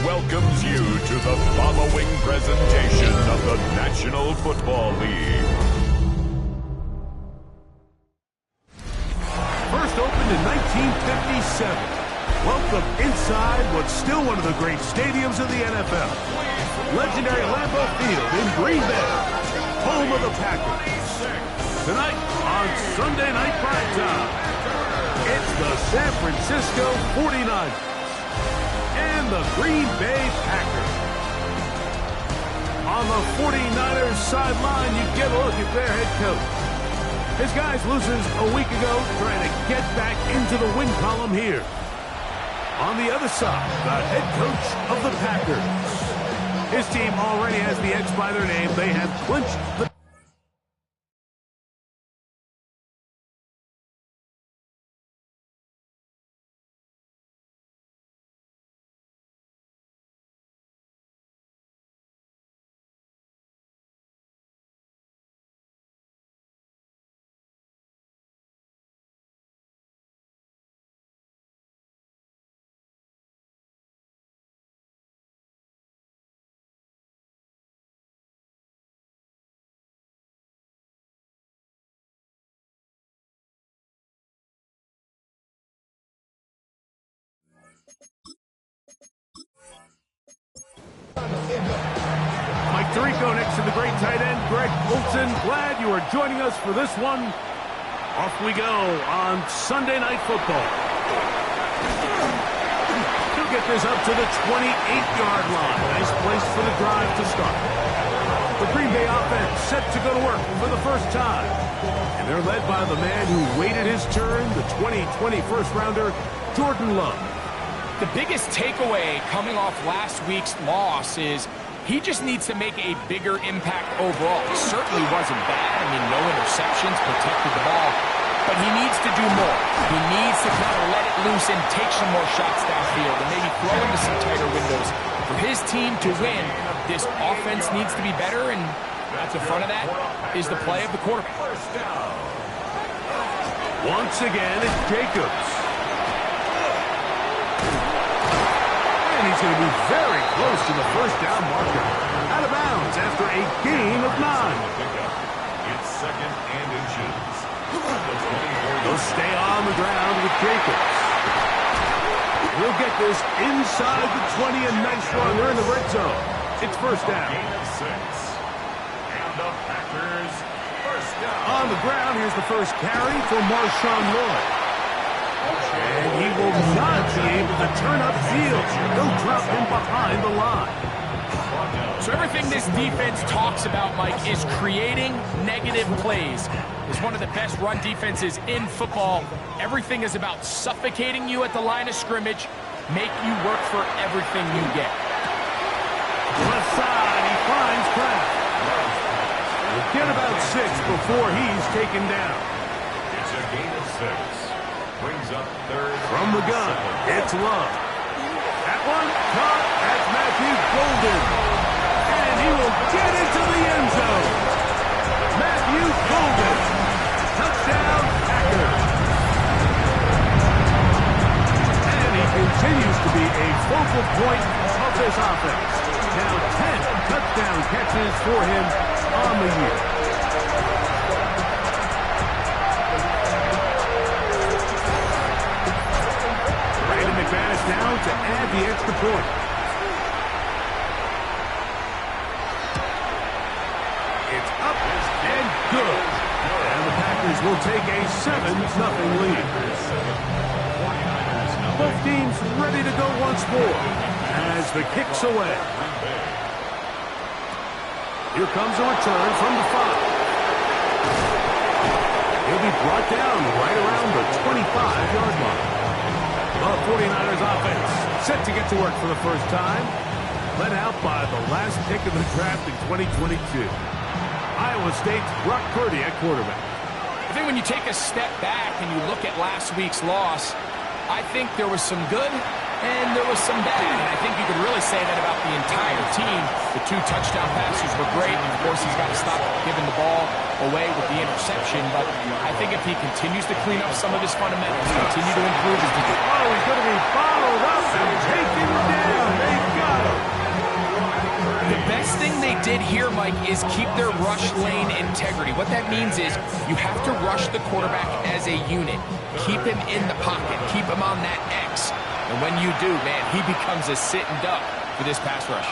welcomes you to the following presentation of the National Football League. First opened in 1957. Welcome inside what's still one of the great stadiums of the NFL. Legendary Lambeau Field in Green Bay, home of the Packers. Tonight on Sunday Night Primetime, it's the San Francisco 49ers and the Green Bay Packers. On the 49ers sideline, you get a look at their head coach. His guys loses a week ago trying to get back into the win column here. On the other side, the head coach of the Packers. His team already has the X by their name. They have clinched the Mike Tirico next to the great tight end, Greg Olsen. Glad you are joining us for this one. Off we go on Sunday Night Football. He'll get this up to the 28-yard line. Nice place for the drive to start. The Green Bay offense set to go to work for the first time. And they're led by the man who waited his turn, the 2020 first-rounder, Jordan Love. The biggest takeaway coming off last week's loss is he just needs to make a bigger impact overall. It certainly wasn't bad. I mean, no interceptions, protected the ball. But he needs to do more. He needs to kind of let it loose and take some more shots downfield and maybe throw into some tighter windows. For his team to win, this offense needs to be better, and at the front of that is the play of the quarterback. Once again, it's Jacobs. And he's going to be very close to the first down marker. Out of bounds after a gain of 9. It's second and inches. They'll stay on the ground with Jacobs. He'll get this inside the 20, a nice run. They're in the red zone. It's first down. Gain of 6. And the Packers first down. On the ground, here's the first carry for Marshawn Lloyd. And he will not be able to turn upfield. They'll drop him behind the line. So everything this defense talks about, Mike, is creating negative plays. It's one of the best run defenses in football. Everything is about suffocating you at the line of scrimmage, make you work for everything you get. Left side, he finds Kraft. He'll get about 6 before he's taken down. It's a gain of 6. Brings up third. From the gun, it's Love. That one, caught. That's Matthew Golden. And he will get into the end zone. Matthew Golden. Touchdown, Packers. And he continues to be a focal point of this offense. Now 10 touchdown catches for him on the year. McManus now to add the extra point. It's up and good. And the Packers will take a 7-0 lead. Both teams ready to go once more as the kick's away. Here comes a return from the 5. He'll be brought down right around the 25-yard line. The 49ers offense set to get to work for the first time. Led out by the last pick of the draft in 2022. Iowa State's Brock Purdy at quarterback. I think when you take a step back and you look at last week's loss, I think there was some good and there was some bad. And I think you could really say that about the entire team. The 2 touchdown passes were great. And of course, he's got to stop giving the ball away with the interception. But I think if he continues to clean up some of his fundamentals, continue to improve his defense. Oh, he's going to be followed up and taken down. They got they did here, Mike, is keep their rush lane integrity. What that means is you have to rush the quarterback as a unit. Keep him in the pocket. Keep him on that X. And when you do, man, he becomes a sitting duck for this pass rush.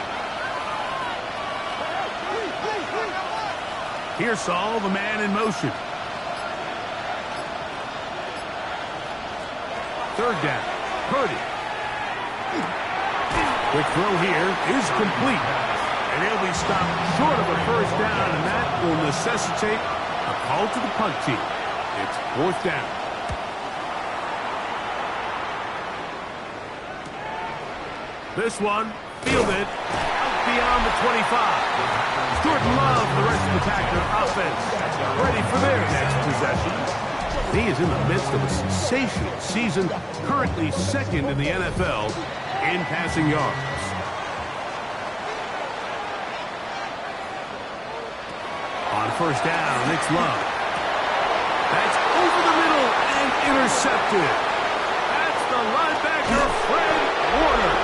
Here's Saul, the man in motion. Third down. Purdy. Quick throw here is complete. And he'll be stopped short of a first down, and that will necessitate a call to the punt team. It's fourth down. This one, fielded out beyond the 25. Jordan Love, the rest of the Packer offense, ready for their next possession. He is in the midst of a sensational season, currently second in the NFL in passing yards. On first down, it's Love. That's over the middle and intercepted. That's the linebacker, Fred Warner.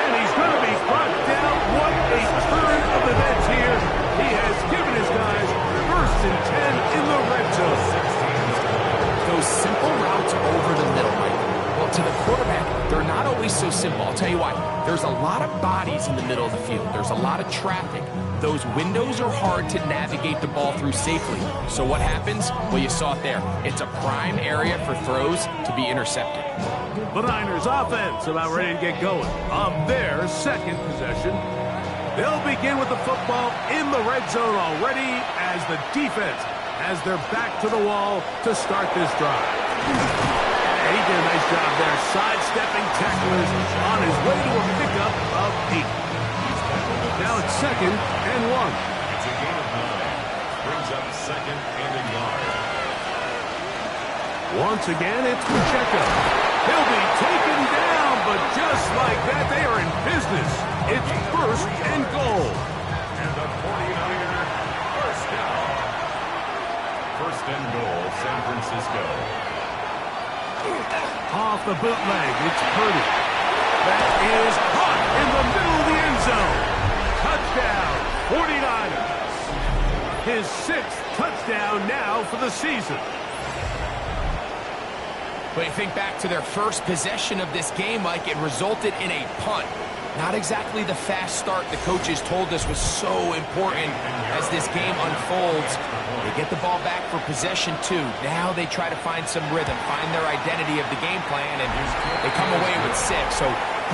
And he's going to be brought down. What a turn of events here. He has given his guys first and 10 in the red zone. Those simple routes over the middle, Mike. Well, to the quarterback, they're not always so simple. I'll tell you why. There's a lot of bodies in the middle of the field. There's a lot of traffic. Those windows are hard to navigate the ball through safely. So what happens? Well, you saw it there. It's a prime area for throws to be intercepted. The Niners offense about ready to get going on their second possession. They'll begin with the football in the red zone already as the defense has their back to the wall to start this drive. And he did a nice job there, sidestepping tacklers on his way to a pickup of 8. Now it's second and 1. It's a gain of 9. Brings up second and a yard. Once again, it's Pacheco. He'll be taken down, but just like that, they are in business. It's first and goal. And the 49er first down. First and goal, San Francisco. Off the bootleg, it's Purdy. That is caught in the middle of the end zone. Touchdown, 49ers. His 6th touchdown now for the season. But you think back to their first possession of this game, Mike, it resulted in a punt. Not exactly the fast start the coaches told us was so important as this game unfolds. They get the ball back for possession 2. Now they try to find some rhythm, find their identity of the game plan, and they come away with 6. So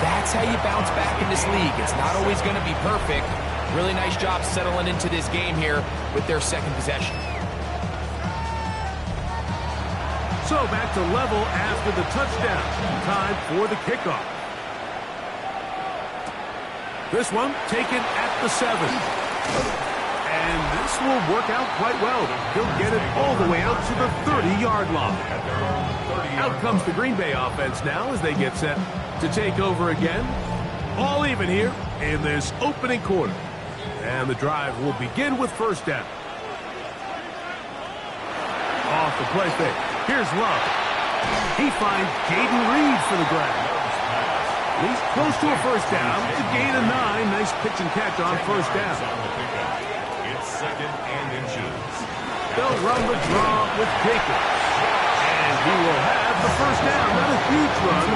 that's how you bounce back in this league. It's not always going to be perfect. Really nice job settling into this game here with their second possession. So back to level after the touchdown. Time for the kickoff. This one taken at the 7. And this will work out quite well. He'll get it all the way out to the 30-yard line. Out comes the Green Bay offense now as they get set to take over again. All even here in this opening quarter. And the drive will begin with first down. Off the play fake. Here's Love. He finds Jaden Reed for the grab. He's close to a first down. It's a gain of 9. Nice pitch and catch on first down. It's second and inches. They'll run the draw with Jacobs. And he will have the first down. Not a huge run,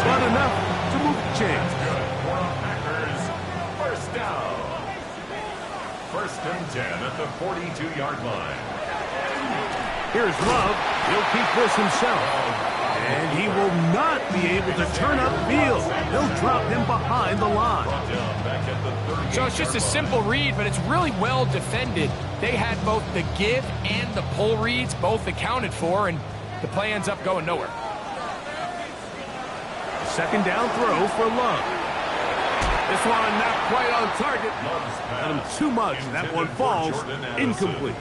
but enough to move the chains. Packers, first down. First and 10 at the 42-yard line. Here's Love. He'll keep this himself. And he will not be able to turn upfield. He'll drop him behind the line. So it's just a simple read, but it's really well defended. They had both the give and the pull reads both accounted for, and the play ends up going nowhere. Second down throw for Love. This one not quite on target. Got him too much. That one falls incomplete.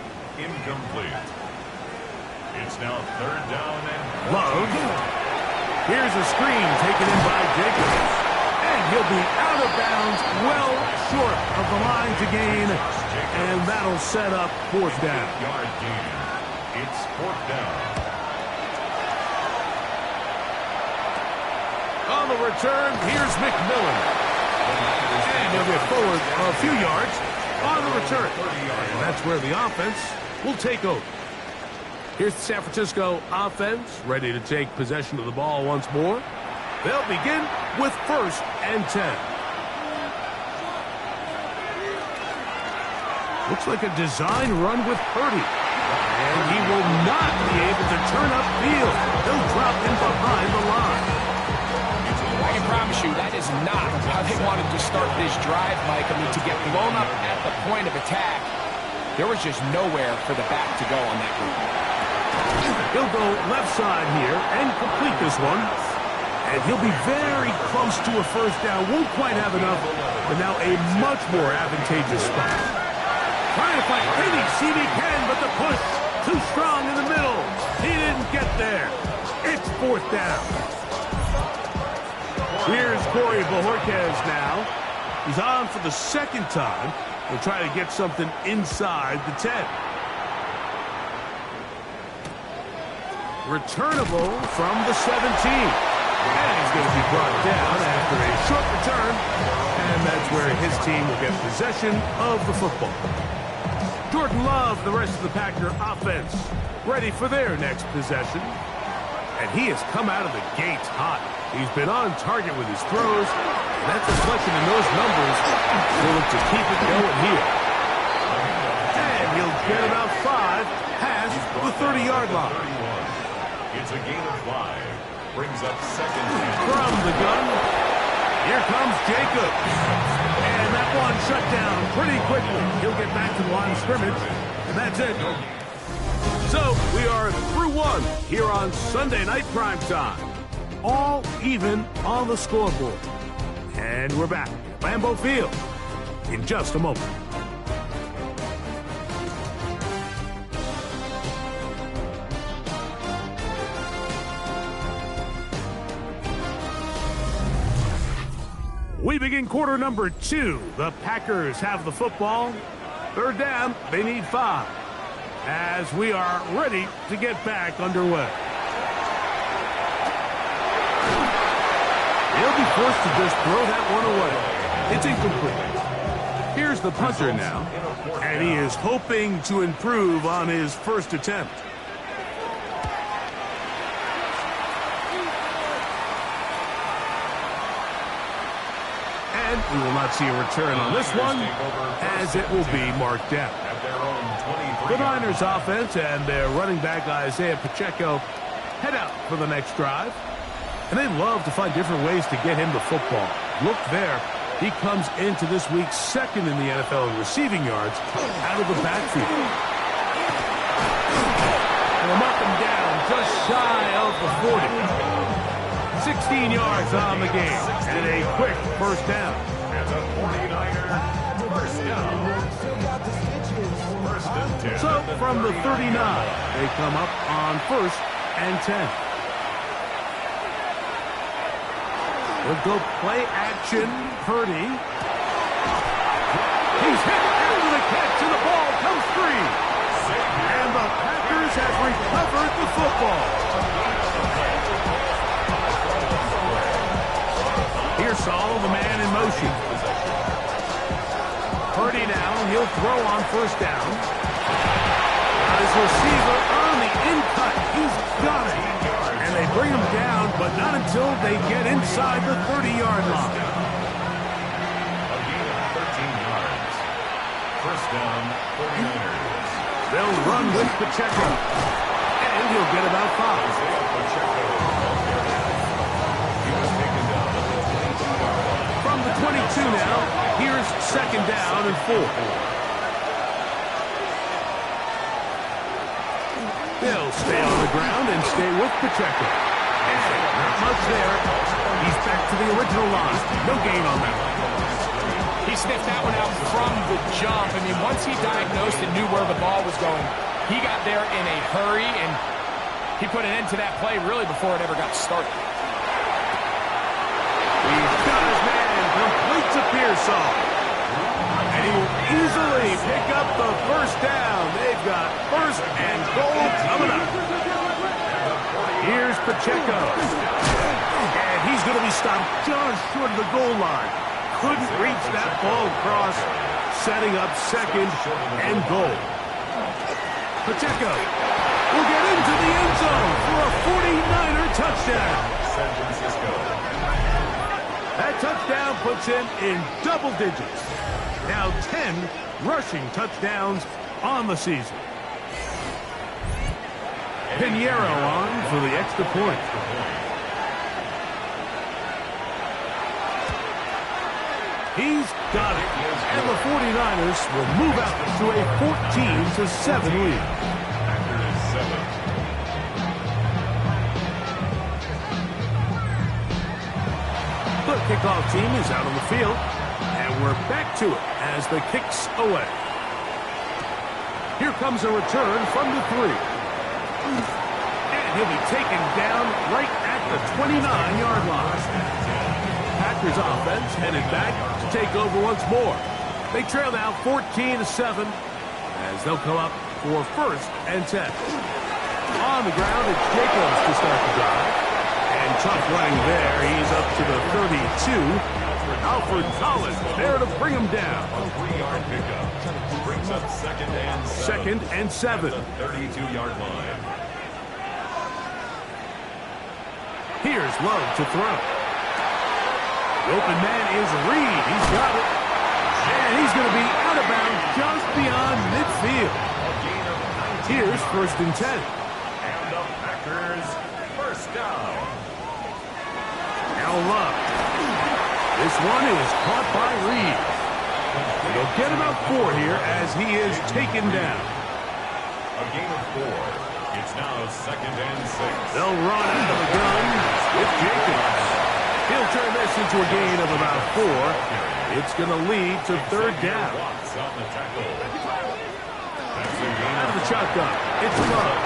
It's now third down and Love. Here's a screen taken in by Jacobs. And he'll be out of bounds, well short of the line to gain. And that'll set up fourth down. Yard gain. It's fourth down. On the return, here's McMillan. And he'll get forward a few yards on the return. And that's where the offense will take over. Here's the San Francisco offense, ready to take possession of the ball once more. They'll begin with 1st and 10. Looks like a design run with Purdy. And he will not be able to turn upfield. He'll drop in behind the line. I can promise you that is not how they wanted to start this drive, Mike. I mean, to get blown up at the point of attack, there was just nowhere for the back to go on that route. He'll go left side here and complete this one. And he'll be very close to a 1st down. Won't quite have enough, but now a much more advantageous spot. Trying to find any seam he can, but the push too strong in the middle. He didn't get there. It's 4th down. Here's Corey Bojorquez now. He's on for the 2nd time. He'll try to get something inside the 10. Returnable from the 17. And he's going to be brought down after a short return. And that's where his team will get possession of the football. Jordan Love, the rest of the Packer offense, ready for their next possession. And he has come out of the gates hot. He's been on target with his throws. And that's reflected in those numbers. He'll look to keep it going here. And he'll get about 5 past the 30-yard line. It's a gain of 5. Brings up 2nd down. From the gun, here comes Jacobs. And that one shut down pretty quickly. He'll get back to the line of scrimmage, and that's it. So we are through 1 here on Sunday Night Primetime. All even on the scoreboard. And we're back at Lambeau Field in just a moment. We begin quarter number 2. The Packers have the football. 3rd down, they need 5. As we are ready to get back underway. He'll be forced to just throw that one away. It's incomplete. Here's the punter now, and he is hoping to improve on his 1st attempt. And we will not see a return on this one, as it will be marked down. The Niners offense and their running back Isaiah Pacheco head out for the next drive. And they love to find different ways to get him the football. Look there. He comes into this week 2nd in the NFL in receiving yards out of the backfield. And I'm up and down just shy of the 40. 16 yards on the game and a quick 1st down. And the 49er 1st down. So from the 39, they come up on 1st and 10. We'll go play action. Purdy. He's hit after the catch, and the ball comes free. And the Packers have recovered the football. Here's Saul, the man in motion. Purdy now, he'll throw on 1st down. His receiver on the in-cut. He's got it. And they bring him down, but not until they get inside the 30-yard line. A gain of 13 yards. 1st down, 49ers. They'll run with Pacheco. And he'll get about 5. From the 22 now, here's 2nd down and 4. They'll stay on the ground and stay with Pacheco. And not much there. He's back to the original line. No gain on that one. He sniffed that one out from the jump. I mean, once he diagnosed and knew where the ball was going, he got there in a hurry, and he put an end to that play really before it ever got started. He's got his man, complete to Pearsall. And he will easily pick up the 1st down. They've got 1st and goal coming up. Here's Pacheco. And he's going to be stopped just short of the goal line. Couldn't reach that ball across. setting up second and goal. Pacheco will get into the end zone for a 49er touchdown. San Francisco. That touchdown puts him in double digits. Now 10 rushing touchdowns on the season. Pinheiro on for the extra point. He's got it. And the 49ers will move out to a 14-7 lead. Packers 7. The kickoff team is out on the field. And we're back to it as the kick's away. Here comes a return from the 3. And he'll be taken down right at the 29-yard line. Packers offense headed back to take over once more. They trail now 14-7 as they'll come up for 1st and 10. On the ground, it's Jacobs to start the drive. And tough running there. He's up to the 32. Alfred Collins there to bring him down. A 3-yard pickup. Brings up second and 7. Second and 7. At the 32-yard line. Here's Love to throw. The open man is Reed. He's got it. And he's going to be out of bounds just beyond midfield. A gain of 19. Here's 1st and 10. And the Packers 1st down. Now Love. This one is caught by Reed. They'll get about 4 here as he is taken down. A gain of 4. It's now 2nd and 6. They'll run out of the gun with Jacobs. He'll turn this into a gain of about 4. It's going to lead to 3rd down. Watts on the tackle. That's a gain Out of of the shotgun, it's Love.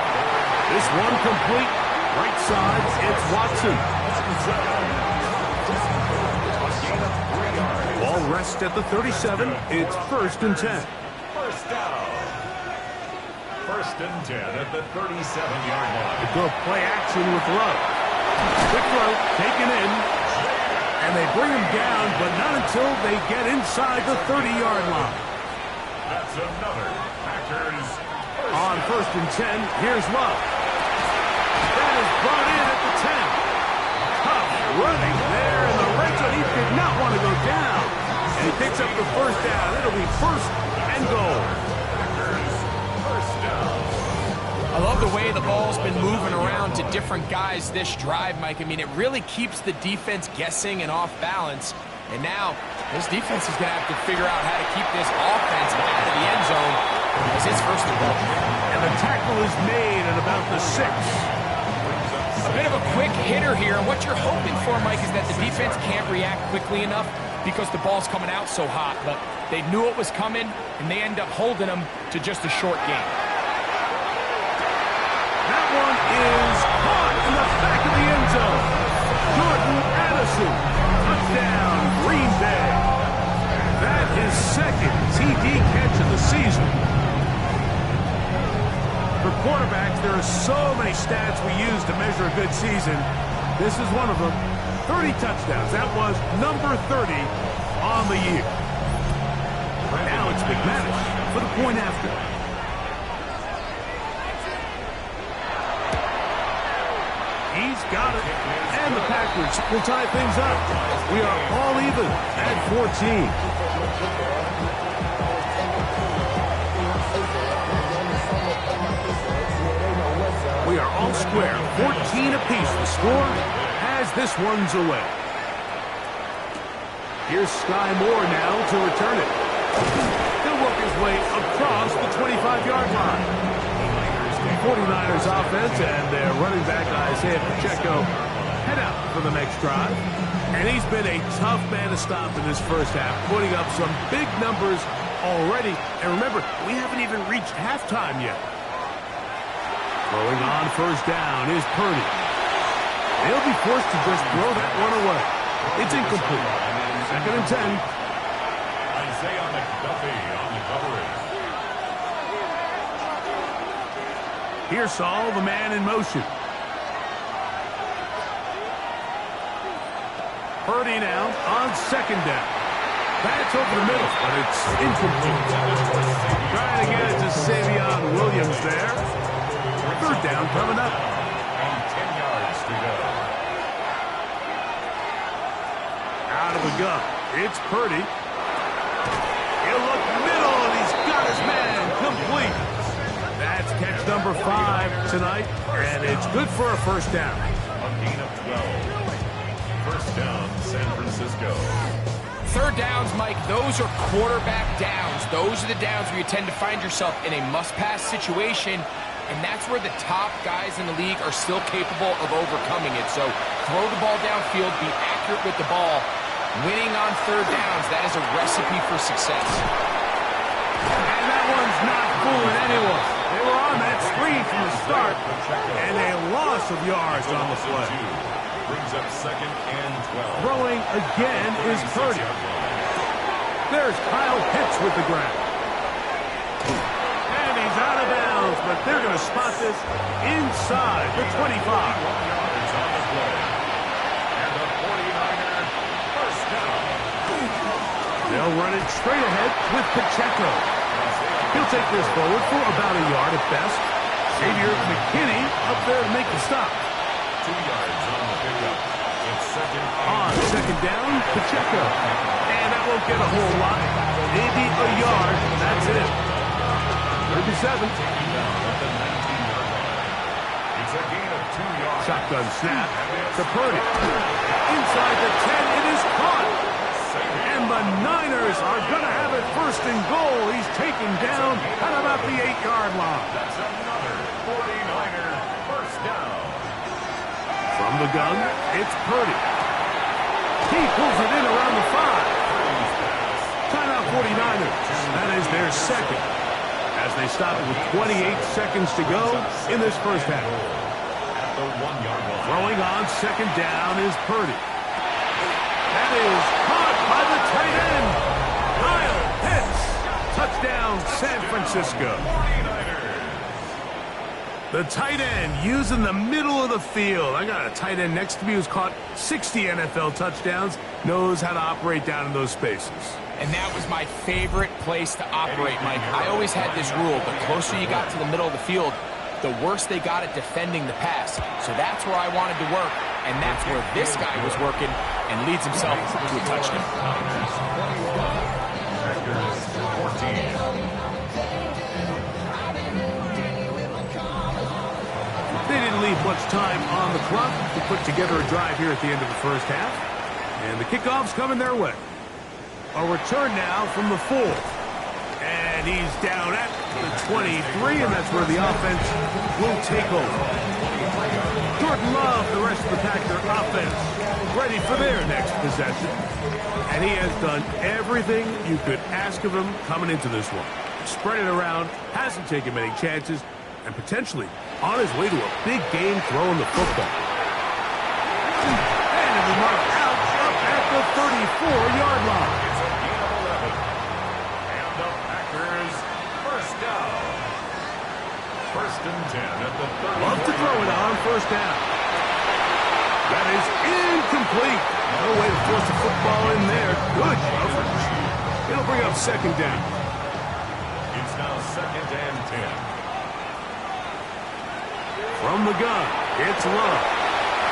This one complete. Right side, it's Watson. Ball rests at the 37. It's 1st and 10. 1st down. 1st and 10 at the 37-yard line. They go play action with Love. Quick throw, taken in. And they bring him down, but not until they get inside the 30-yard line. That's another Packers On 1st and 10, here's Love. That is brought in at the 10. Tough running there in the red zone. He did not want to go down. And he picks up the 1st down. It'll be 1st and goal. Packers 1st down. I love the way the ball's been moving around to different guys this drive, Mike. I mean, it really keeps the defense guessing and off balance. And now, this defense is going to have to figure out how to keep this offense out of the end zone as it's 1st and goal. And the tackle is made at about the 6. A bit of a quick hitter here, and what you're hoping for, Mike, is that the defense can't react quickly enough because the ball's coming out so hot. But they knew it was coming, and they end up holding them to just a short game. That one is caught in the back of the end zone. Jordan Addison, touchdown, Green Bay. That is 2nd TD catch of the season. For quarterbacks, there are so many stats we use to measure a good season. This is one of them. 30 touchdowns. That was number 30 on the year. Now it's McManus for the point after. He's got it. And the Packers will tie things up. We are all even at 14. We are all square. 14 apiece the score as this one's away. Here's Sky Moore now to return it. He'll work his way across the 25-yard line. 49ers offense and their running back Isaiah Pacheco head out for the next drive. And he's been a tough man to stop in this 1st half, putting up some big numbers already. And remember, we haven't even reached halftime yet. Throwing on 1st down is Purdy. He'll be forced to just throw that one away. It's incomplete. 2nd and 10. Isaiah McDuffie on the coverage. Here's Saul, the man in motion. Purdy now on 2nd down. That's over the middle, but it's incomplete. Trying to get it to Savion Williams there. Third down coming up. And 10 yards to go. Out of the gun. It's Purdy. He'll look middle, and he's got his man complete. That's catch number 5 tonight, and it's good for a first down. A gain of 12. First down, San Francisco. Third downs, Mike, those are quarterback downs. Those are the downs where you tend to find yourself in a must-pass situation, and that's where the top guys in the league are still capable of overcoming it. So throw the ball downfield, be accurate with the ball. Winning on third downs, that is a recipe for success. And that one's not fooling anyone. They were on that screen from the start, and a loss of yards on the play. Brings up second and 12. Throwing again is Purdy. There's Kyle Pitts with the grab. And he's out of bounds, but they're going to spot this inside the 25. 21 yards on the play. And the 49er first down. They'll run it straight ahead with Pacheco. He'll take this forward for about a yard at best. Xavier McKinney up there to make the stop. 2 yards on the pickup. It's second down, Pacheco. And that won't get a whole lot. Maybe a yard. That's it. 37. At the 19-yard line. It's a gain of 2 yards. Shotgun snap to Purdy. Inside the 10, it is caught. And the Niners are going to have it first and goal. He's taken down at about the 8-yard line. That's another 49er first down. From the gun, it's Purdy. He pulls it in around the 5. Timeout 49ers. That is their second. As they stop it with 28 seconds to go in this first half. At the 1-yard line. Throwing on second down is Purdy. That is caught by the tight end. Kyle Pitts. Touchdown, San Francisco. 49ers. The tight end using the middle of the field. I got a tight end next to me who's caught 60 NFL touchdowns, knows how to operate down in those spaces. And that was my favorite place to operate, Mike. I always had this rule. The closer you got to the middle of the field, the worse they got at defending the pass. So that's where I wanted to work, and that's where this guy was working and leads himself to a touchdown. Packers 14. They didn't leave much time on the clock to put together a drive here at the end of the first half. And the kickoff's coming their way. A return now from the 4. And he's down at the 23, and that's where the offense will take over. Jordan Love, the rest of the Packer offense, ready for their next possession. And he has done everything you could ask of him coming into this one. Spread it around, hasn't taken many chances, and potentially on his way to a big game throwing the football. And it was marked out up at the 34-yard line. It's a gain of 11. And the Packers first down. First and 10 at the 30. Love to throw it on first down. That is incomplete. No way to force the football in there. Good coverage. It'll bring up second down. It's now second and 10. From the gun, it's Love.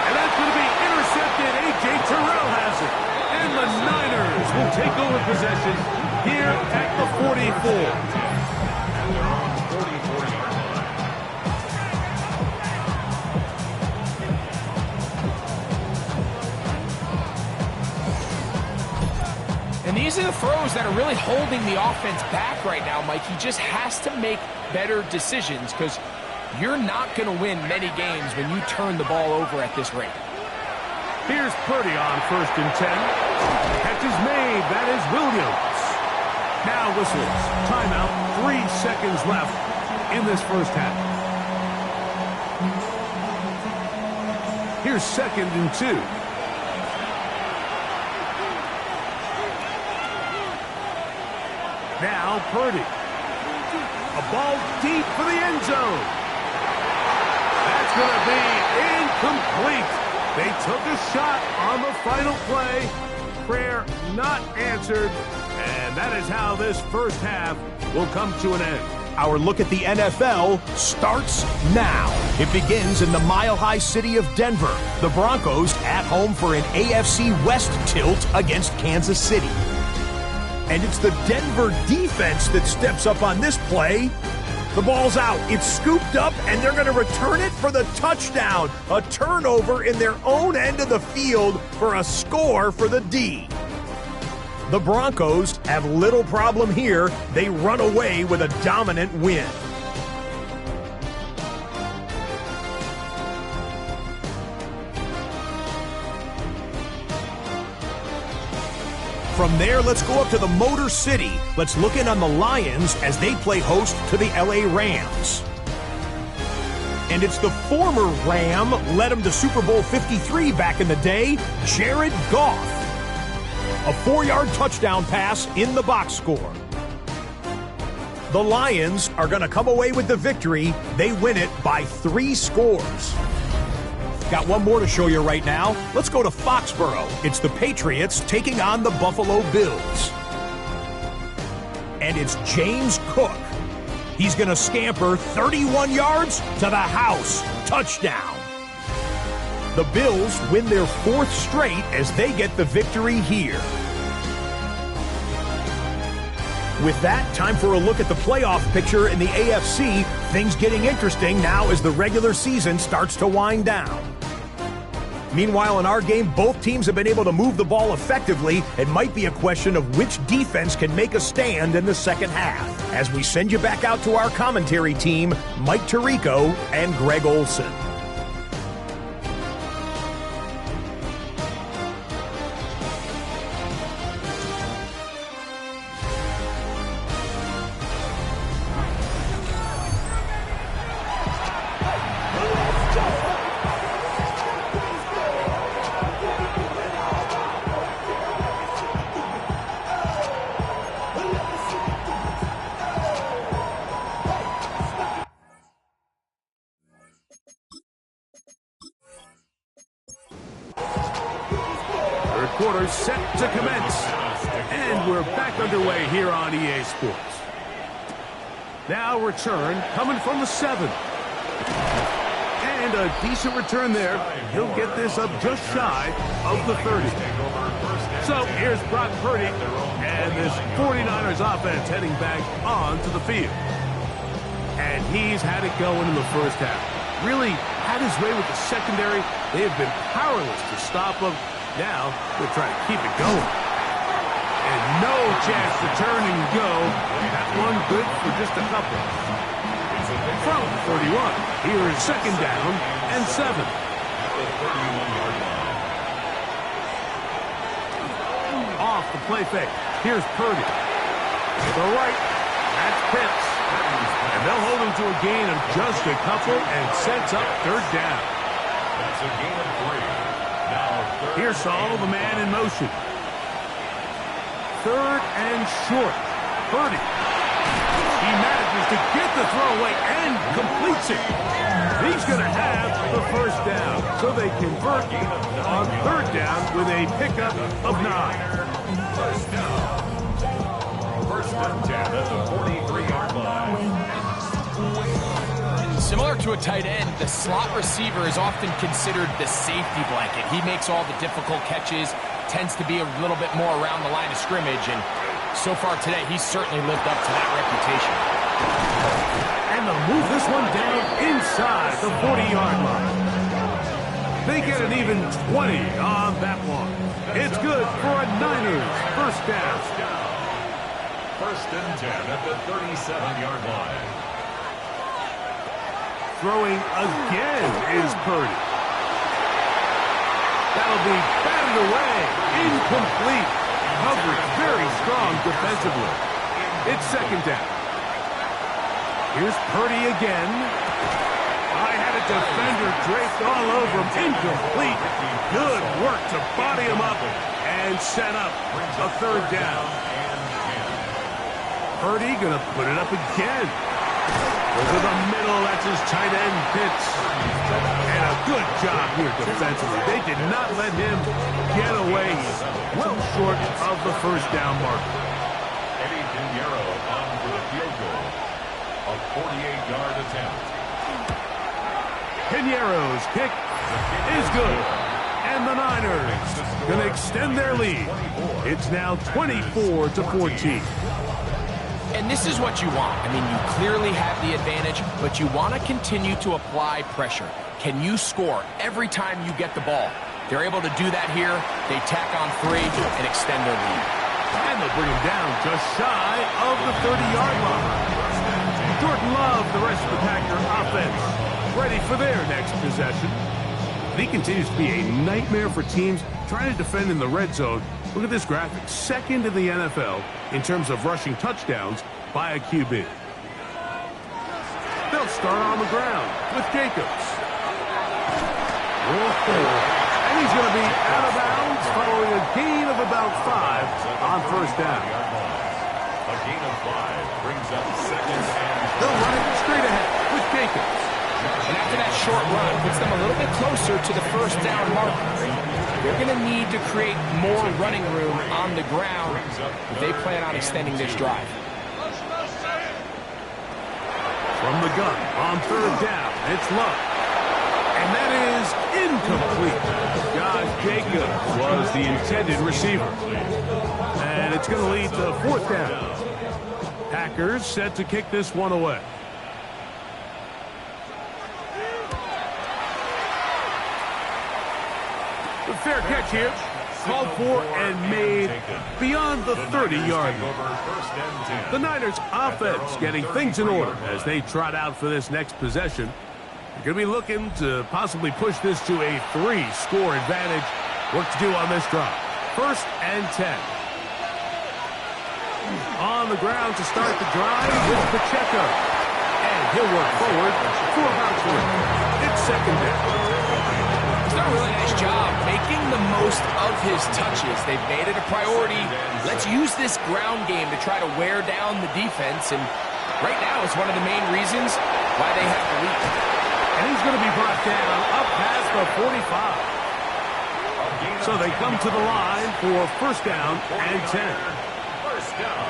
And that's going to be intercepted. A.J. Terrell has it. And the Niners will take over possession here at the 44. And they're on 44-yard line. And these are the throws that are really holding the offense back right now, Mike. He just has to make better decisions because you're not going to win many games when you turn the ball over at this rate. Here's Purdy on first and 10. Catch is made. That is Williams. Now whistles. Timeout. 3 seconds left in this first half. Here's second and 2. Now Purdy. A ball deep for the end zone. That's going to be incomplete. They took a shot on the final play, prayer not answered. And that is how this first half will come to an end. Our look at the NFL starts now. It begins in the mile-high city of Denver. The Broncos at home for an AFC West tilt against Kansas City. And it's the Denver defense that steps up on this play. The ball's out. It's scooped up, and they're going to return it for the touchdown. A turnover in their own end of the field for a score for the D. The Broncos have little problem here. They run away with a dominant win. From there, let's go up to the Motor City. Let's look in on the Lions as they play host to the LA Rams. And it's the former Ram, led him to Super Bowl 53 back in the day, Jared Goff. A 4-yard touchdown pass in the box score. The Lions are going to come away with the victory. They win it by 3 scores. Got one more to show you right now. Let's go to Foxborough. It's the Patriots taking on the Buffalo Bills. And it's James Cook. He's going to scamper 31 yards to the house. Touchdown. The Bills win their 4th straight as they get the victory here. With that, time for a look at the playoff picture in the AFC. Things getting interesting now as the regular season starts to wind down. Meanwhile, in our game, both teams have been able to move the ball effectively. It might be a question of which defense can make a stand in the second half. As we send you back out to our commentary team, Mike Tirico and Greg Olson. Quarter set to commence. And we're back underway here on EA Sports. Now return coming from the 7. And a decent return there. He'll get this up just shy of the 30. So here's Brock Purdy and this 49ers offense heading back onto the field. And he's had it going in the first half. Really had his way with the secondary. They have been powerless to stop him. Now, they're trying to keep it going. And no chance to turn and go. That one good for just a couple. From 31, here is 2nd down and 7. Off the play fake. Here's Purdy. To the right, that's Pitts. And they'll hold him to a gain of just a couple and sets up 3rd down. That's a gain of 3. Here's Saul, the man in motion. 3rd and short. Purdy. He manages to get the throw away and completes it. He's going to have the 1st down. So they convert on 3rd down with a pickup of 9. 1st down. 1st and 10 at the 43-yard line. Similar to a tight end, the slot receiver is often considered the safety blanket. He makes all the difficult catches, tends to be a little bit more around the line of scrimmage, and so far today, he's certainly lived up to that reputation. And they'll move this one down inside the 40-yard line. They get an even 20 on that one. It's good for a Niners 1st down. 1st and 10 at the 37-yard line. Throwing again is Purdy. That'll be batted away. Incomplete. Coverage very strong defensively. It's 2nd down. Here's Purdy again. I had a defender draped all over him. Incomplete. Good work to body him up and set up a 3rd down. Purdy going to put it up again. Goes to the middle. That's his tight end, Pitts. And a good job here defensively. They did not let him get away. He's well short of the first down marker. Eddie Pinheiro on for the field goal. A 48-yard attempt. Pinheiro's kick is good. And the Niners going to extend their lead. It's now 24-14. And this is what you want. I mean, you clearly have the advantage, but you want to continue to apply pressure. Can you score every time you get the ball? They're able to do that here. They tack on 3 and extend their lead. And they'll bring him down just shy of the 30-yard line. Jordan Love, the rest of the Packer offense, ready for their next possession. He continues to be a nightmare for teams trying to defend in the red zone. Look at this graphic. Second in the NFL in terms of rushing touchdowns by a QB. They'll start on the ground with Jacobs. And he's going to be out of bounds following a gain of about 5 on first down. A gain of 5 brings up second and They'll run it straight ahead with Jacobs. And after that short run, puts them a little bit closer to the first down marker. They're going to need to create more running room on the ground if they plan on extending this drive. From the gun on third down, it's Love. And that is incomplete. Josh Jacobs was the intended receiver. And it's going to lead to fourth down. Packers set to kick this one away. The fair catch here, called for and made beyond the 30-yard line. The Niners offense getting things in order as they trot out for this next possession. They're going to be looking to possibly push this to a 3-score advantage. Work to do on this drive. First and 10. On the ground to start the drive with Pacheco. And he'll work forward for about 3. It's second down. He's done a really nice job making the most of his touches. They've made it a priority. Let's use this ground game to try to wear down the defense. And right now it's one of the main reasons why they have the lead. And he's going to be brought down up past the 45. So they come to the line for first down and 10. first down.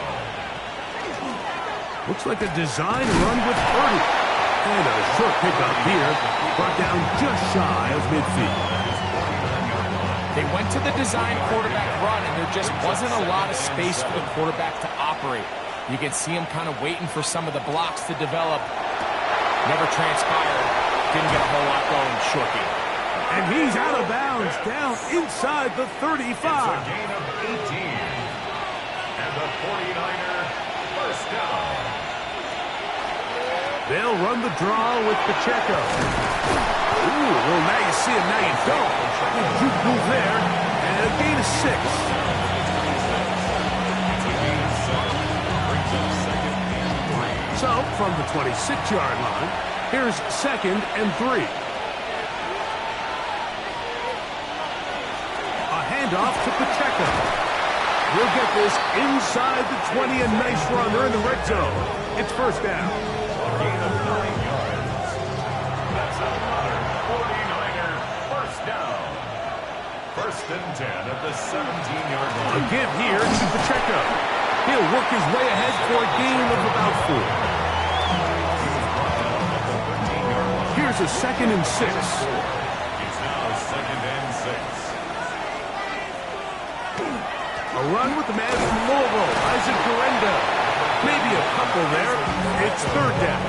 Looks like a design run with Purdy. And a short pickup here, brought down just shy of midfield. They went to the design quarterback run, and there just wasn't a lot of space for the quarterback to operate. You can see him kind of waiting for some of the blocks to develop. Never transpired. Didn't get a whole lot going. Short game. And he's out of bounds, down inside the 35. It's a gain of 18. And the 49er first down. They'll run the draw with Pacheco. Ooh, well, now you see him, now you don't. Good juke move there, and a gain of 6. It's a gain of 7. Brings up second and 3. So, from the 26-yard line, here's second and 3. A handoff to Pacheco. He'll get this inside the 20, a nice run. They're in the red zone. It's first down. A gain of 9 yards. That's another 49er first down. First and 10 at the 17-yard A line. give here to Pacheco. He'll work his way ahead for a gain of about 4. Here's a second and 6. It's now second and 6. A run with the man from Louisville, Isaac Guerrero. Maybe a couple there. It's third down.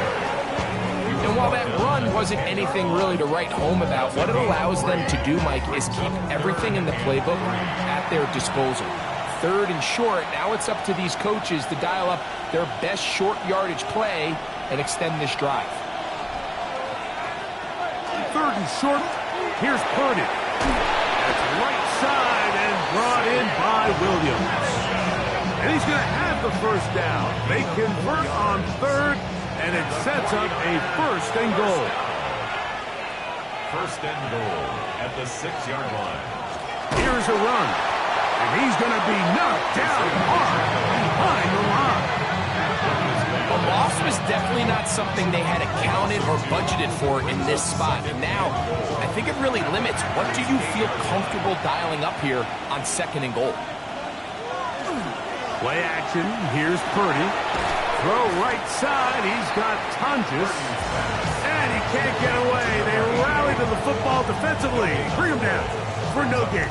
And while that run wasn't anything really to write home about, what it allows them to do, Mike, is keep everything in the playbook at their disposal. Third and short, now it's up to these coaches to dial up their best short yardage play and extend this drive. Third and short. Here's Purdy. That's right side and brought in by Williams. And he's going to have the first down. They convert on third, and it sets up a first and goal. First and goal at the 6-yard line. Here's a run. And he's going to be knocked down hard behind the line. The loss was definitely not not something they had accounted or budgeted for in this spot. And now, I think it really limits what do you feel comfortable dialing up here on 2nd and goal. Play action. Here's Purdy. Throw right side. He's got Tonjes. And he can't get away. They rally to the football defensively. Bring him down for no gain.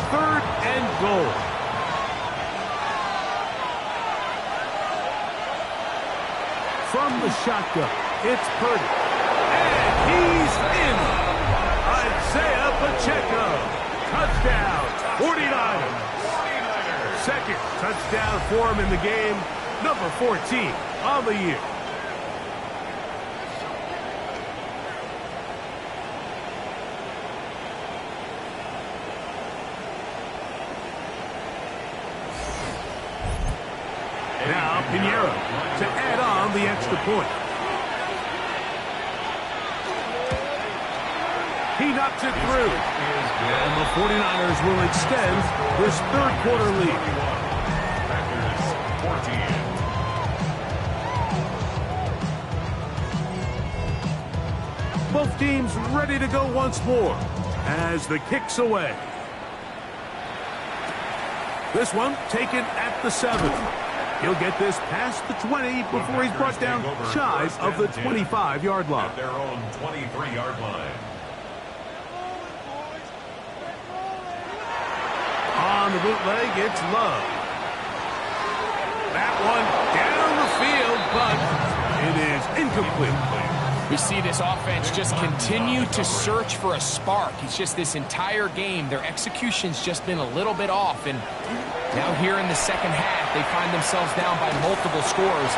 3rd and goal. From the shotgun, it's Purdy. And he's in. Isaiah Pacheco. Touchdown. 49ers. Second touchdown for him in the game. Number 14 on the year. Now Pinheiro to add on the extra point. He knocks it through. And the 49ers will extend this 3rd quarter lead. Packers 14. Both teams ready to go once more as the kick's away. This one taken at the 7. He'll get this past the 20 before he's brought down shy of the 25-yard line. At their own 23-yard line. On the bootleg, it's Love. That one down the field, but it is incomplete. We see this offense just continue to search for a spark. It's just this entire game, their execution's just been a little bit off. And now here in the 2nd half, they find themselves down by multiple scores.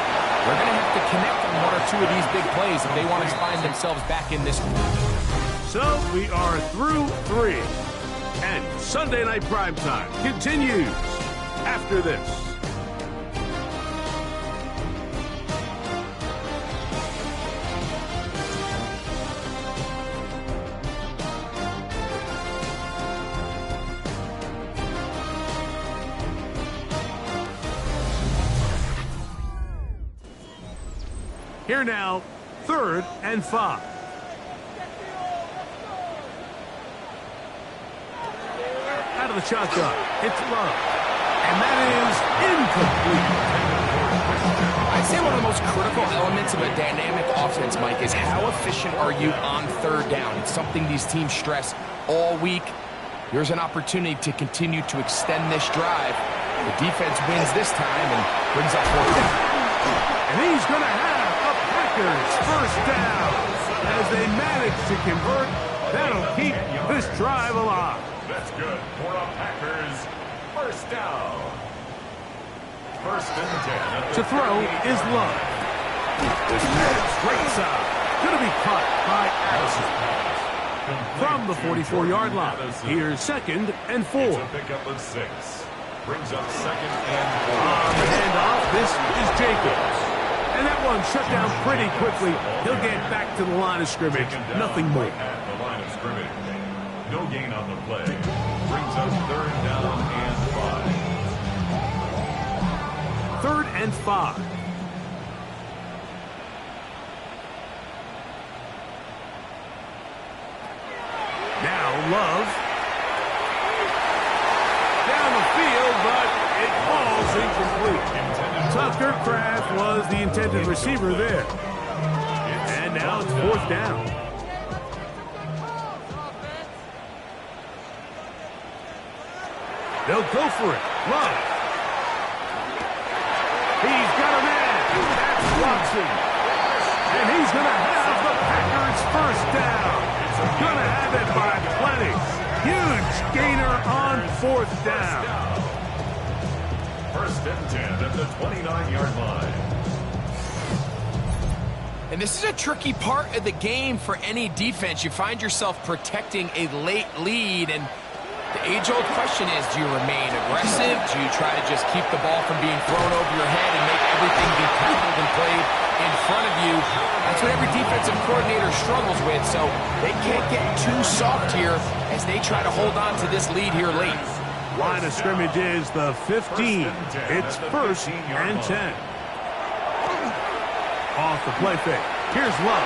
They're going to have to connect on 1 or 2 of these big plays if they want to find themselves back in this one. So we are through 3. And Sunday Night Primetime continues after this. Here now, 3rd and 5. Out of the shotgun, it's Love. And that is incomplete. I'd say one of the most critical elements of a dynamic offense, Mike, is how efficient are you on 3rd down. It's something these teams stress all week. Here's an opportunity to continue to extend this drive. The defense wins this time and brings up 4th down. And he's going to have first down as they manage to convert. That'll keep this drive alive. That's good for the Packers. First down. 1st and 10. To throw is Love. This pass straight side. Going to be caught by Allison. From the 44-yard line. Here's 2nd and 4. It's a pickup of 6. Brings up 2nd and 4. On the handoff, this is Jacobs. And that one shut down pretty quickly. He'll get back to the line of scrimmage. Nothing more. At the line of scrimmage. No gain on the play. Brings up 3rd down and 5. 3rd and 5. Now Love. Down the field, but it falls incomplete. Tucker Kraft was the intended receiver there. And now it's 4th down. They'll go for it. Love. He's got a man. That's Watson. And he's going to have the Packers first down. Going to have it by plenty. Huge gainer on 4th down. 1st and 10 at the 29-yard line. And this is a tricky part of the game for any defense. You find yourself protecting a late lead, and the age-old question is, do you remain aggressive? Do you try to just keep the ball from being thrown over your head and make everything be tackled and played in front of you? That's what every defensive coordinator struggles with, so they can't get too soft here as they try to hold on to this lead here late. Line of scrimmage is the 15. It's 1st and 10. Off the play fake. Here's Love.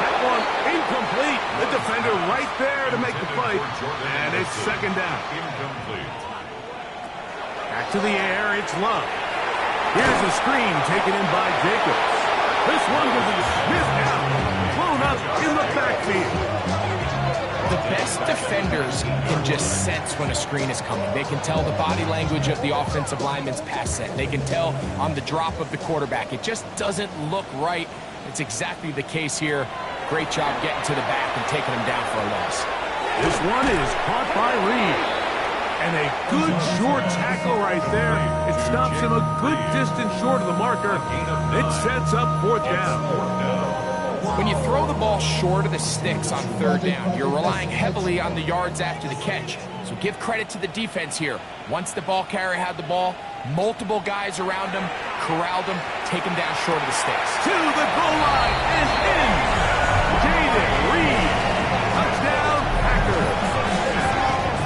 That one incomplete. The defender right there to make the fight. And it's second down. Incomplete. Back to the air. It's Love. Here's a screen taken in by Jacobs. This one will be sniffed out. Blown up in the backfield. The best defenders can just sense when a screen is coming. They can tell the body language of the offensive lineman's pass set. They can tell on the drop of the quarterback. It just doesn't look right. It's exactly the case here. Great job getting to the back and taking him down for a loss. This one is caught by Reed. And a good short tackle right there. It stops him a good distance short of the marker. It sets up fourth down. When you throw the ball short of the sticks on third down, you're relying heavily on the yards after the catch. So give credit to the defense here. Once the ball carrier had the ball, multiple guys around him, corralled him, take him down short of the sticks. To the goal line and in. Jaden Reed. Touchdown, Packers.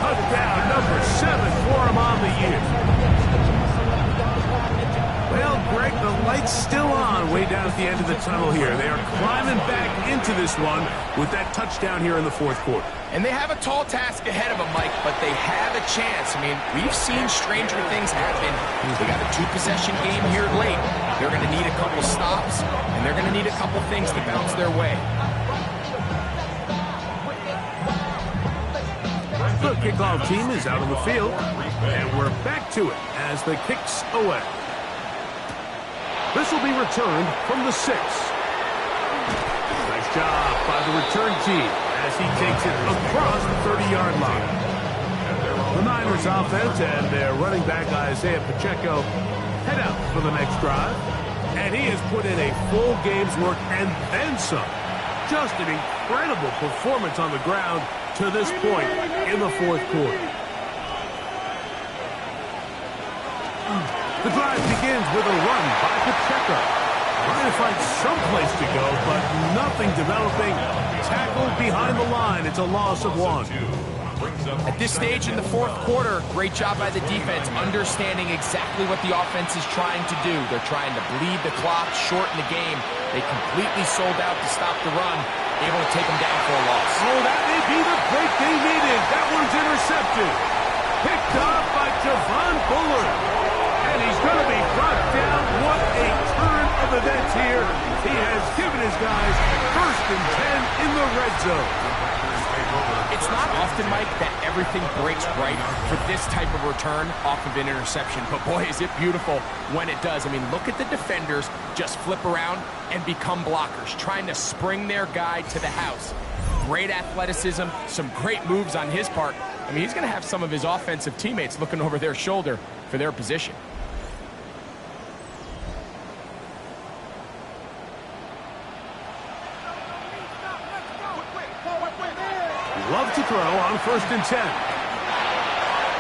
Touchdown number 7 for him on the year. Well, Greg, the light's still on way down at the end of the tunnel here. They are climbing back into this one with that touchdown here in the fourth quarter. And they have a tall task ahead of them, Mike, but they have a chance. I mean, we've seen stranger things happen. They got a 2-possession game here late. They're going to need a couple stops, and they're going to need a couple things to bounce their way. The kickoff team is out on the field, and we're back to it as the kicks away. This will be returned from the 6. Nice job by the return team as he takes it across the 30-yard line. The Niners offense and their running back Isaiah Pacheco head out for the next drive. And he has put in a full game's work and then some. Just an incredible performance on the ground to this point in the fourth quarter. The drive begins with a run by Pacheco. Trying to find some place to go, but nothing developing. Tackled behind the line. It's a loss of 1. At this stage in the fourth quarter, great job by the defense, understanding exactly what the offense is trying to do. They're trying to bleed the clock, shorten the game. They completely sold out to stop the run, able to take them down for a loss. Oh, that may be the break they needed. That one's intercepted. Picked off by Javon Bullard. And he's going to be brought down. What a turn of events here. He has given his guys 1st and 10 in the red zone. It's not often, Mike, that everything breaks right for this type of return off of an interception. But boy, is it beautiful when it does. I mean, look at the defenders just flip around and become blockers, trying to spring their guy to the house. Great athleticism, some great moves on his part. I mean, he's going to have some of his offensive teammates looking over their shoulder for their position. Love to throw on 1st and 10.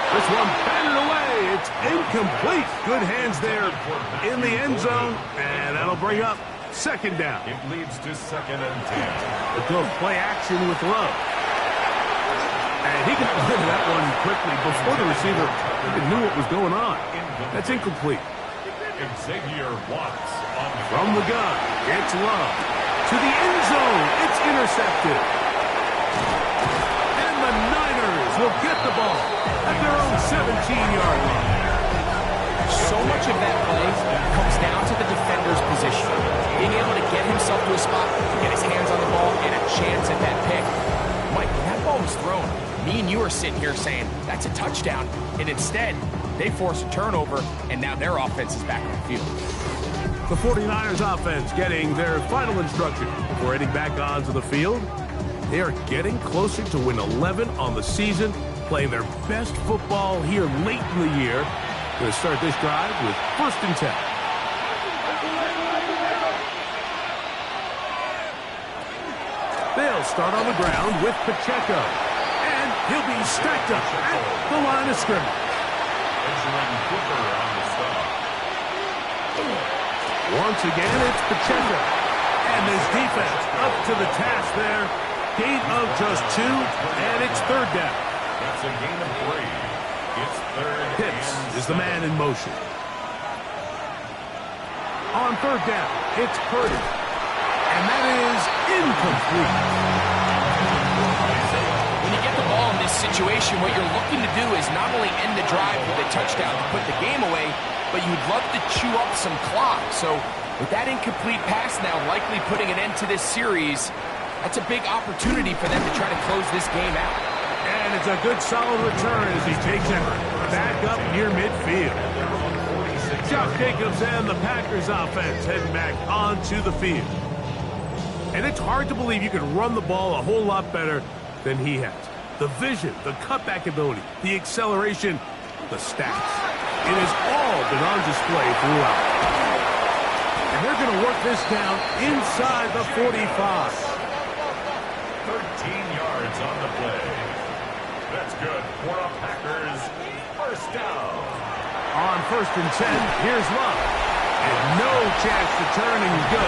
This one batted away. It's incomplete. Good hands there in the end zone. And that'll bring up 2nd down. It leads to 2nd and 10. We'll go play action with Love. And he got rid of that one quickly before the receiver even knew what was going on. That's incomplete. Xavier Watts from the gun. It's Love. To the end zone. It's intercepted. And the Niners will get the ball at their own 17-yard line. So much of that play comes down to the defender's position. Being able to get himself to a spot, get his hands on the ball, and a chance at that pick. Mike, when that ball was thrown, me and you are sitting here saying, that's a touchdown. And instead, they force a turnover, and now their offense is back on the field. The 49ers offense getting their final instruction before heading back onto the field. They are getting closer to win 11 on the season, playing their best football here late in the year. Going to start this drive with 1st and 10. They'll start on the ground with Pacheco. And he'll be stacked up at the line of scrimmage. Once again, it's Pacheco. And this defense up to the task there. Gain of just 2, and it's 3rd down. That's a gain of 3. It's 3rd. Pitts is the man in motion. On third down, it's Purdy. And that is incomplete. When you get the ball in this situation, what you're looking to do is not only end the drive with a touchdown to put the game away, but you'd love to chew up some clock. So with that incomplete pass now likely putting an end to this series, that's a big opportunity for them to try to close this game out. And it's a good solid return as he takes it back up near midfield. Josh Jacobs and the Packers offense heading back onto the field. And it's hard to believe you can run the ball a whole lot better than he has. The vision, the cutback ability, the acceleration, the stats. It has all been on display throughout. And they're going to work this down inside the 45. 13 yards on the play. That's good for a Packers first down. On first and 10, here's Love. And no chance to turn and go.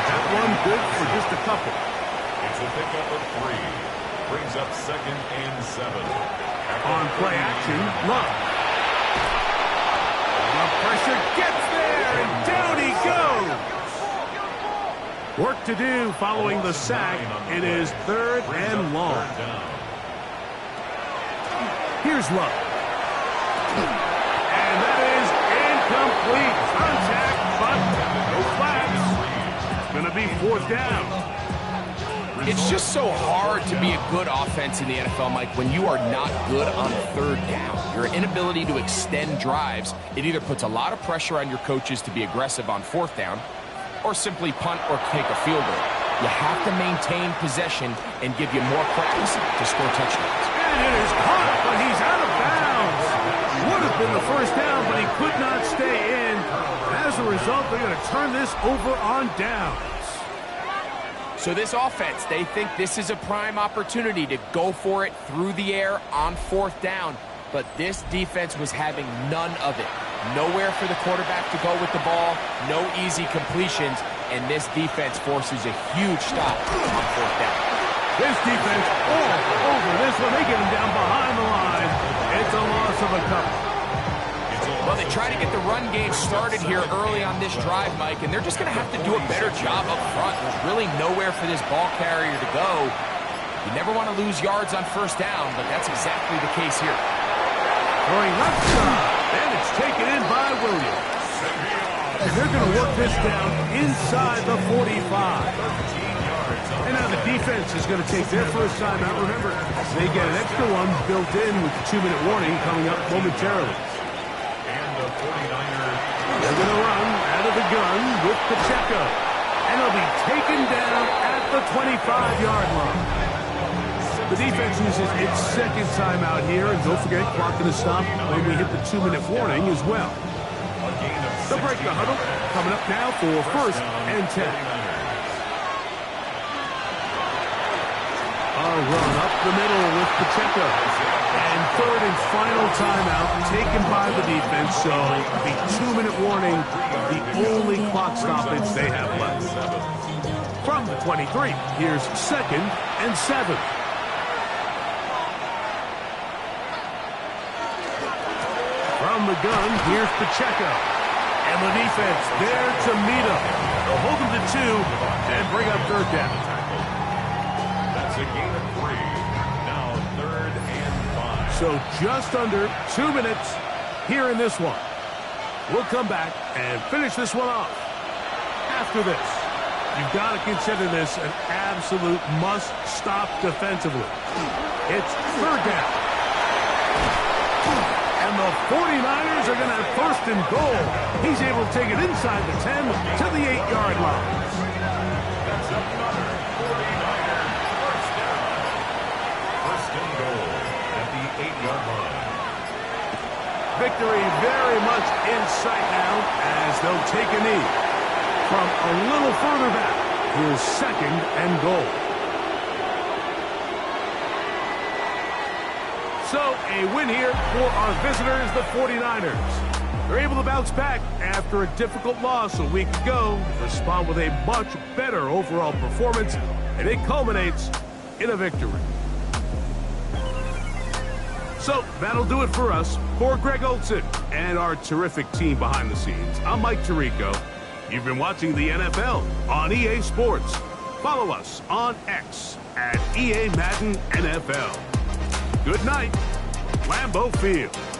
That one good for just a couple. It's a pickup of 3. Brings up 2nd and 7. On play action, Love. The pressure gets there, and down he goes. Work to do following the sack. It is 3rd and long. Here's Love. And that is incomplete. Contact, but no flags. It's going to be 4th down. It's just so hard to be a good offense in the NFL, Mike, when you are not good on 3rd down. Your inability to extend drives, it either puts a lot of pressure on your coaches to be aggressive on 4th down or simply punt or take a field goal. You have to maintain possession and give you more cracks to score touchdowns. And it is caught, but he's out of bounds. Would have been the first down, but he could not stay in. As a result, they're going to turn this over on downs. So this offense, they think this is a prime opportunity to go for it through the air on 4th down. But this defense was having none of it. Nowhere for the quarterback to go with the ball, no easy completions, and this defense forces a huge stop on 4th down. This defense all over this one. They get him down behind the line. It's a loss of a couple. Well, they try to get the run game started here early on this drive, Mike, and they're just going to have to do a better job up front. There's really nowhere for this ball carrier to go. You never want to lose yards on 1st down, but that's exactly the case here. Throwing left side, and it's taken in by Williams. And they're going to work this down inside the 45. And now the defense is going to take their first time out. Remember, they get an extra one built in with the 2-minute warning coming up momentarily. They're going to run out of the gun with Pacheco. And he'll be taken down at the 25-yard line. The defense uses its 2nd timeout here. And don't forget, clock going to stop when we hit the 2-minute warning as well. They'll break the huddle. Coming up now for 1st and 10. A run up the middle with Pacheco. And 3rd and final timeout taken by the defense. So the 2-minute warning, the only clock stoppage they have left. From the 23, here's 2nd and 7. From the gun, here's Pacheco. And the defense there to meet him. They'll hold him to 2 and bring up 3rd down. That's a gain of 3. Now 3rd and 5. So just under 2 minutes here in this one. We'll come back and finish this one off. After this, you've got to consider this an absolute must-stop defensively. It's 3rd down. And the 49ers are going to have 1st and goal. He's able to take it inside the 10 to the 8-yard line. That's another 49er first down. 1st and goal at the 8-yard line. Victory very much in sight now as they'll take a knee. From a little further back, here's 2nd and goal. So, a win here for our visitors, the 49ers. They're able to bounce back after a difficult loss a week ago, respond with a much better overall performance, and it culminates in a victory. So, that'll do it for us. For Greg Olson and our terrific team behind the scenes, I'm Mike Tirico. You've been watching the NFL on EA Sports. Follow us on X at EA Madden NFL. Good night, Lambeau Field.